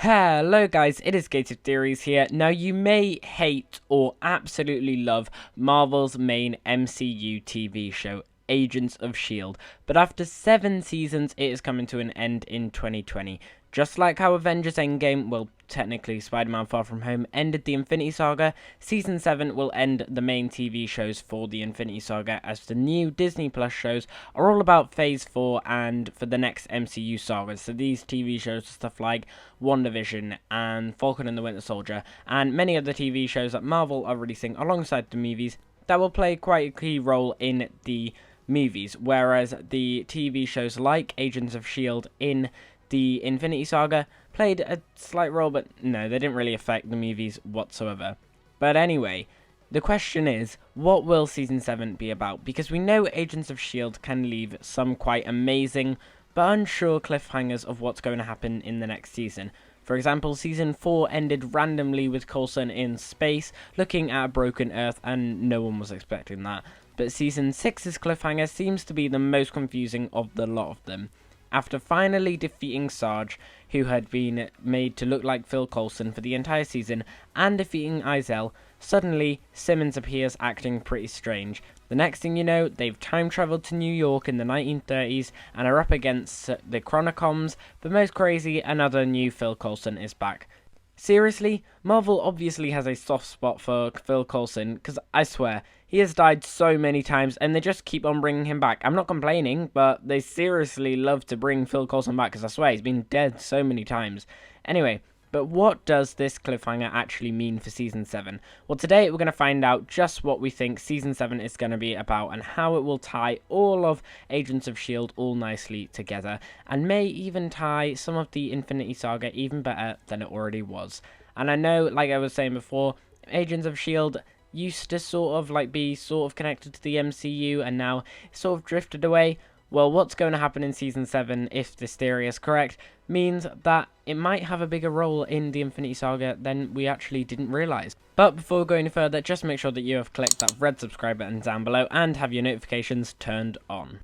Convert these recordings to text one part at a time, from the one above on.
Hello guys, it is Gated Theories here. Now you may hate or absolutely love Marvel's main MCU TV show, Agents of S.H.I.E.L.D, but after 7 seasons it is coming to an end in 2020. Just like how Avengers Endgame, well technically Spider-Man Far From Home, ended the Infinity Saga, Season 7 will end the main TV shows for the Infinity Saga, as the new Disney Plus shows are all about Phase 4 and for the next MCU sagas. So these TV shows are stuff like WandaVision and Falcon and the Winter Soldier, and many other TV shows that Marvel are releasing alongside the movies that will play quite a key role in the movies, whereas the TV shows like Agents of S.H.I.E.L.D. in the Infinity Saga played a slight role, but no, they didn't really affect the movies whatsoever. But anyway, the question is, what will Season 7 be about? Because we know Agents of S.H.I.E.L.D. can leave some quite amazing but unsure cliffhangers of what's going to happen in the next season. For example, Season 4 ended randomly with Coulson in space, looking at a broken Earth, and no one was expecting that. But Season 6's cliffhanger seems to be the most confusing of the lot of them. After finally defeating Sarge, who had been made to look like Phil Coulson for the entire season, and defeating S.H.I.E.L.D, suddenly Simmons appears acting pretty strange. The next thing you know, they've time-travelled to New York in the 1930s and are up against the Chronicoms, but most crazy, another new Phil Coulson is back. Seriously, Marvel obviously has a soft spot for Phil Coulson, because I swear, he has died so many times and they just keep on bringing him back. I'm not complaining, but they seriously love to bring Phil Coulson back, because I swear he's been dead so many times. Anyway, but what does this cliffhanger actually mean for Season 7? Well, today we're going to find out just what we think Season 7 is going to be about and how it will tie all of Agents of S.H.I.E.L.D. all nicely together, and may even tie some of the Infinity Saga even better than it already was. And I know, like I was saying before, Agents of S.H.I.E.L.D. used to sort of be connected to the MCU and now sort of drifted away. Well, what's going to happen in Season 7, if this theory is correct, means that it might have a bigger role in the Infinity Saga than we actually didn't realise. But before going any further, just make sure that you have clicked that red subscribe button down below and have your notifications turned on.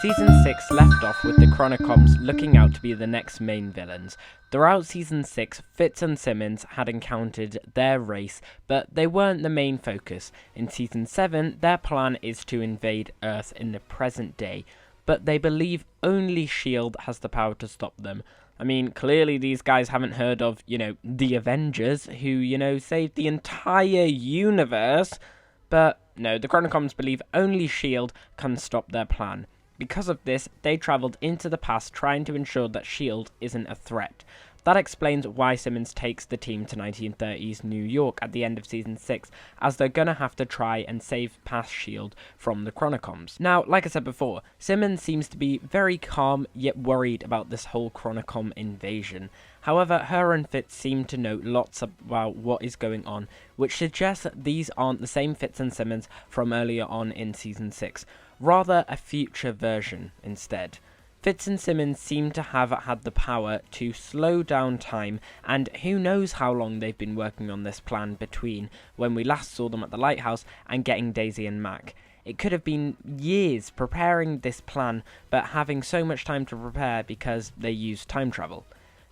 Season 6 left off with the Chronicoms looking out to be the next main villains. Throughout Season 6, Fitz and Simmons had encountered their race, but they weren't the main focus. In Season 7, their plan is to invade Earth in the present day, but they believe only S.H.I.E.L.D. has the power to stop them. I mean, clearly these guys haven't heard of, the Avengers, who, saved the entire universe, but no, the Chronicoms believe only S.H.I.E.L.D. can stop their plan. Because of this, they travelled into the past trying to ensure that S.H.I.E.L.D. isn't a threat. That explains why Simmons takes the team to 1930s New York at the end of Season 6, as they're gonna have to try and save past S.H.I.E.L.D. from the Chronicoms. Now, like I said before, Simmons seems to be very calm yet worried about this whole Chronicom invasion. However, her and Fitz seem to know lots about what is going on, which suggests that these aren't the same Fitz and Simmons from earlier on in Season 6, rather a future version instead. Fitz and Simmons seem to have had the power to slow down time, and who knows how long they've been working on this plan between when we last saw them at the Lighthouse and getting Daisy and Mac. It could have been years preparing this plan, but having so much time to prepare because they used time travel.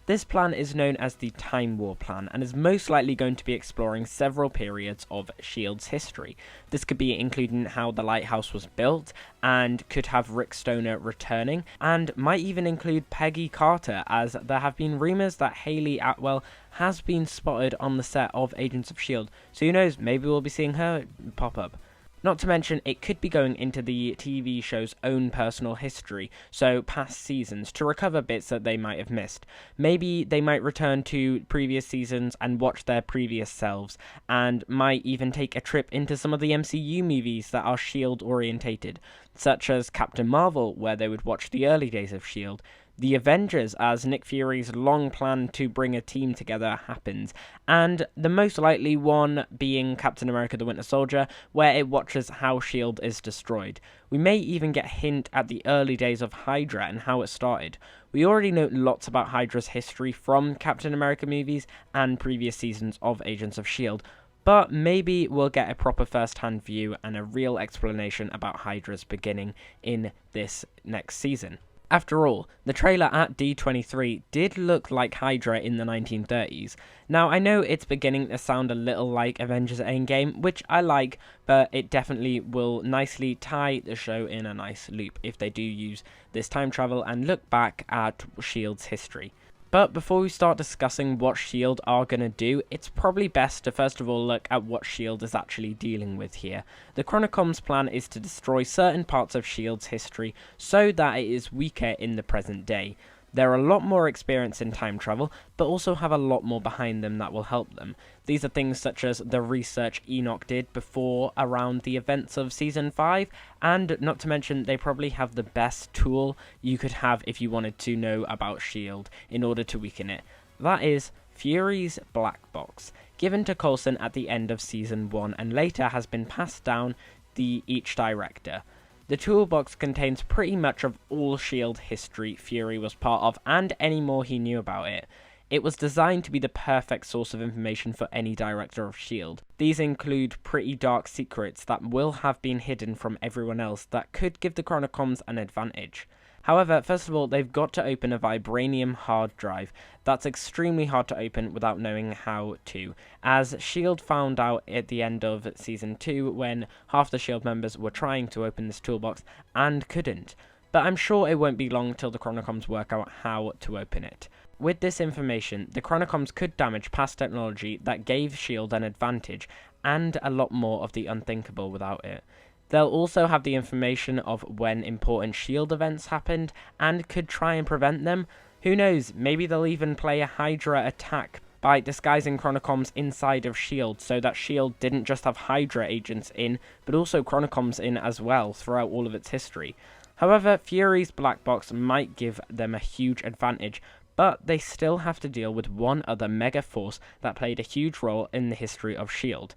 This plan is known as the Time War Plan and is most likely going to be exploring several periods of S.H.I.E.L.D.'s history. This could be including how the Lighthouse was built, and could have Rick Stoner returning, and might even include Peggy Carter, as there have been rumours that Hayley Atwell has been spotted on the set of Agents of S.H.I.E.L.D. So who knows, maybe we'll be seeing her pop up. Not to mention, it could be going into the TV show's own personal history, so past seasons, to recover bits that they might have missed. Maybe they might return to previous seasons and watch their previous selves, and might even take a trip into some of the MCU movies that are S.H.I.E.L.D. orientated, such as Captain Marvel, where they would watch the early days of S.H.I.E.L.D., the Avengers, as Nick Fury's long plan to bring a team together happens, and the most likely one being Captain America the Winter Soldier, where it watches how S.H.I.E.L.D. is destroyed. We may even get a hint at the early days of Hydra and how it started. We already know lots about Hydra's history from Captain America movies and previous seasons of Agents of S.H.I.E.L.D., but maybe we'll get a proper first-hand view and a real explanation about Hydra's beginning in this next season. After all, the trailer at D23 did look like Hydra in the 1930s. Now, I know it's beginning to sound a little like Avengers Endgame, which I like, but it definitely will nicely tie the show in a nice loop if they do use this time travel and look back at S.H.I.E.L.D's history. But before we start discussing what S.H.I.E.L.D. are going to do, it's probably best to first of all look at what S.H.I.E.L.D. is actually dealing with here. The Chronocoms' plan is to destroy certain parts of S.H.I.E.L.D.'s history so that it is weaker in the present day. They're a lot more experienced in time travel, but also have a lot more behind them that will help them. These are things such as the research Enoch did before around the events of Season 5, and not to mention they probably have the best tool you could have if you wanted to know about S.H.I.E.L.D. in order to weaken it. That is Fury's Black Box, given to Coulson at the end of Season 1 and later has been passed down each director. The toolbox contains pretty much of all S.H.I.E.L.D. history Fury was part of and any more he knew about it. It was designed to be the perfect source of information for any director of S.H.I.E.L.D. These include pretty dark secrets that will have been hidden from everyone else that could give the Chronocoms an advantage. However, first of all, they've got to open a vibranium hard drive. That's extremely hard to open without knowing how to, as S.H.I.E.L.D. found out at the end of Season 2 when half the S.H.I.E.L.D. members were trying to open this toolbox and couldn't. But I'm sure it won't be long till the Chronocoms work out how to open it. With this information, the Chronocoms could damage past technology that gave S.H.I.E.L.D. an advantage, and a lot more of the unthinkable without it. They'll also have the information of when important S.H.I.E.L.D. events happened, and could try and prevent them. Who knows, maybe they'll even play a Hydra attack by disguising Chronocoms inside of S.H.I.E.L.D. so that S.H.I.E.L.D. didn't just have Hydra agents in, but also Chronocoms in as well throughout all of its history. However, Fury's Black Box might give them a huge advantage, but they still have to deal with one other mega force that played a huge role in the history of S.H.I.E.L.D.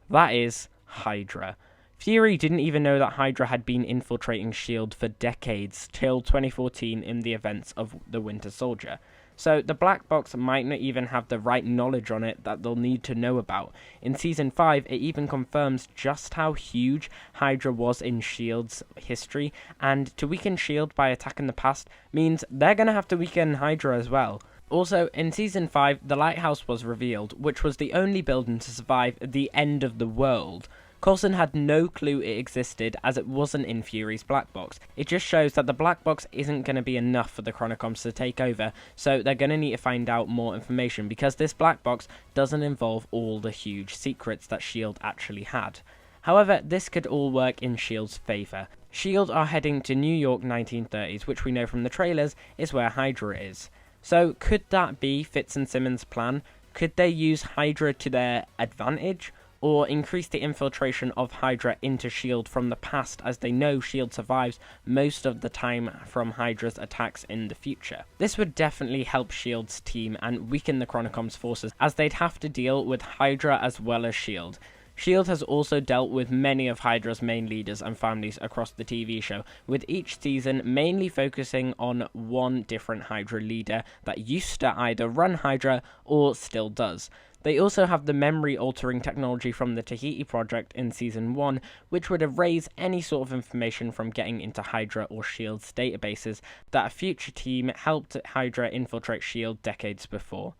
That is Hydra. Fury didn't even know that Hydra had been infiltrating S.H.I.E.L.D. for decades, till 2014 in the events of the Winter Soldier. So the Black Box might not even have the right knowledge on it that they'll need to know about. In Season 5, it even confirms just how huge Hydra was in S.H.I.E.L.D's history, and to weaken S.H.I.E.L.D. by attacking the past means they're going to have to weaken Hydra as well. Also, in Season 5, the Lighthouse was revealed, which was the only building to survive the end of the world. Coulson had no clue it existed as it wasn't in Fury's Black Box. It just shows that the Black Box isn't going to be enough for the Chronocoms to take over, so they're going to need to find out more information because this Black Box doesn't involve all the huge secrets that S.H.I.E.L.D. actually had. However, this could all work in S.H.I.E.L.D's favour. S.H.I.E.L.D. are heading to New York 1930s, which we know from the trailers is where Hydra is. So could that be Fitz and Simmons' plan? Could they use Hydra to their advantage? Or increase the infiltration of Hydra into S.H.I.E.L.D. from the past, as they know S.H.I.E.L.D. survives most of the time from Hydra's attacks in the future. This would definitely help S.H.I.E.L.D.'s team and weaken the Chronocoms' forces, as they'd have to deal with Hydra as well as S.H.I.E.L.D. S.H.I.E.L.D. has also dealt with many of Hydra's main leaders and families across the TV show, with each season mainly focusing on one different Hydra leader that used to either run Hydra or still does. They also have the memory-altering technology from the Tahiti Project in Season 1, which would erase any sort of information from getting into Hydra or S.H.I.E.L.D's databases that a future team helped Hydra infiltrate S.H.I.E.L.D. decades before.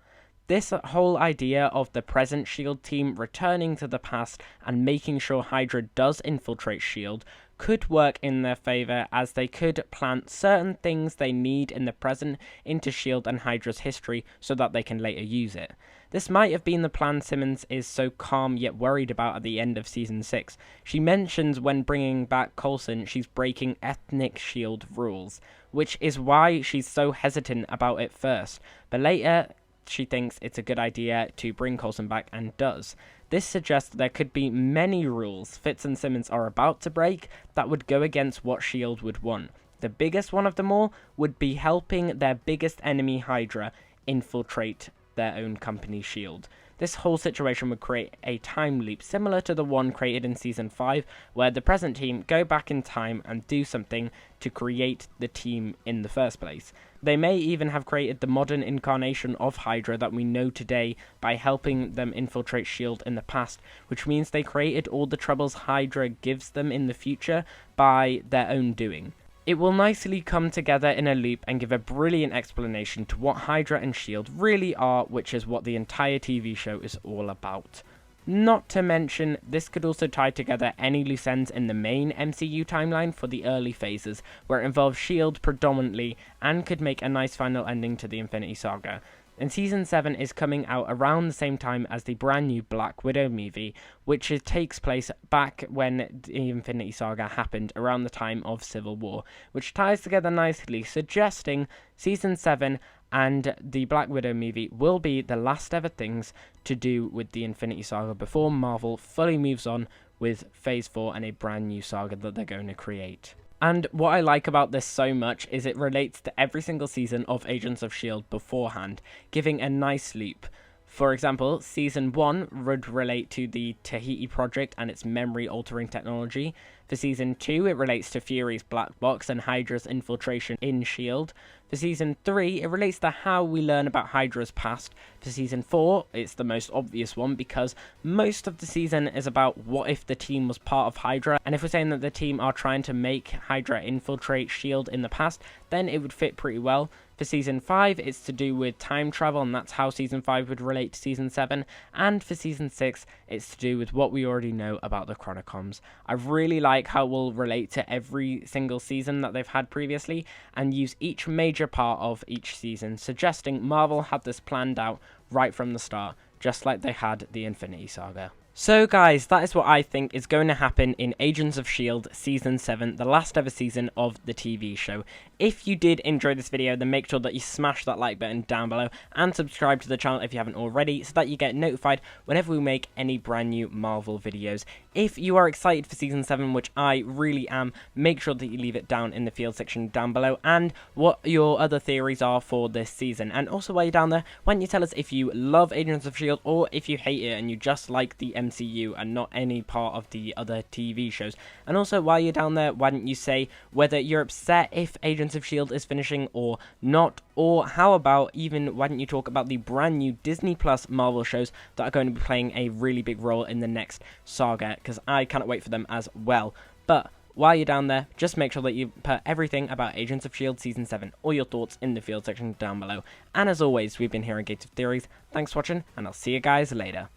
This whole idea of the present S.H.I.E.L.D. team returning to the past and making sure Hydra does infiltrate S.H.I.E.L.D. could work in their favour, as they could plant certain things they need in the present into S.H.I.E.L.D. and Hydra's history so that they can later use it. This might have been the plan Simmons is so calm yet worried about at the end of Season 6. She mentions when bringing back Coulson she's breaking ethnic S.H.I.E.L.D. rules, which is why she's so hesitant about it first, but later she thinks it's a good idea to bring Coulson back and does. This suggests that there could be many rules Fitz and Simmons are about to break that would go against what S.H.I.E.L.D. would want. The biggest one of them all would be helping their biggest enemy Hydra infiltrate their own company S.H.I.E.L.D. This whole situation would create a time loop similar to the one created in Season 5, where the present team go back in time and do something to create the team in the first place. They may even have created the modern incarnation of Hydra that we know today by helping them infiltrate S.H.I.E.L.D. in the past, which means they created all the troubles Hydra gives them in the future by their own doing. It will nicely come together in a loop and give a brilliant explanation to what Hydra and S.H.I.E.L.D. really are, which is what the entire TV show is all about. Not to mention, this could also tie together any loose ends in the main MCU timeline for the early phases, where it involves S.H.I.E.L.D. predominantly, and could make a nice final ending to the Infinity Saga. And Season 7 is coming out around the same time as the brand new Black Widow movie, which takes place back when the Infinity Saga happened, around the time of Civil War, which ties together nicely, suggesting Season 7 and the Black Widow movie will be the last ever things to do with the Infinity Saga before Marvel fully moves on with Phase 4 and a brand new saga that they're going to create. And what I like about this so much is it relates to every single season of Agents of S.H.I.E.L.D. beforehand, giving a nice loop. For example, Season 1 would relate to the Tahiti Project and its memory-altering technology. For Season 2, it relates to Fury's Black Box and Hydra's infiltration in S.H.I.E.L.D. For Season 3, it relates to how we learn about Hydra's past. For Season 4, it's the most obvious one because most of the season is about what if the team was part of Hydra, and if we're saying that the team are trying to make Hydra infiltrate S.H.I.E.L.D. in the past, then it would fit pretty well. For Season 5, it's to do with time travel, and that's how Season 5 would relate to Season 7. And for Season 6, it's to do with what we already know about the Chronicoms. I really like how it will relate to every single season that they've had previously, and use each major part of each season, suggesting Marvel had this planned out right from the start, just like they had the Infinity Saga. So guys, that is what I think is going to happen in Agents of S.H.I.E.L.D. Season 7, the last ever season of the TV show. If you did enjoy this video, then make sure that you smash that like button down below and subscribe to the channel if you haven't already, so that you get notified whenever we make any brand new Marvel videos. If you are excited for Season 7, which I really am, make sure that you leave it down in the field section down below, and what your other theories are for this season. And also while you're down there, why don't you tell us if you love Agents of S.H.I.E.L.D. or if you hate it and you just like the MCU and not any part of the other TV shows. And also while you're down there, why don't you say whether you're upset if Agents of S.H.I.E.L.D. is finishing or not, or how about even why don't you talk about the brand new Disney Plus Marvel shows that are going to be playing a really big role in the next saga, because I cannot wait for them as well. But while you're down there, just make sure that you put everything about Agents of S.H.I.E.L.D. Season 7, all your thoughts in the field section down below. And as always, we've been here on Gates of Theories. Thanks for watching, and I'll see you guys later.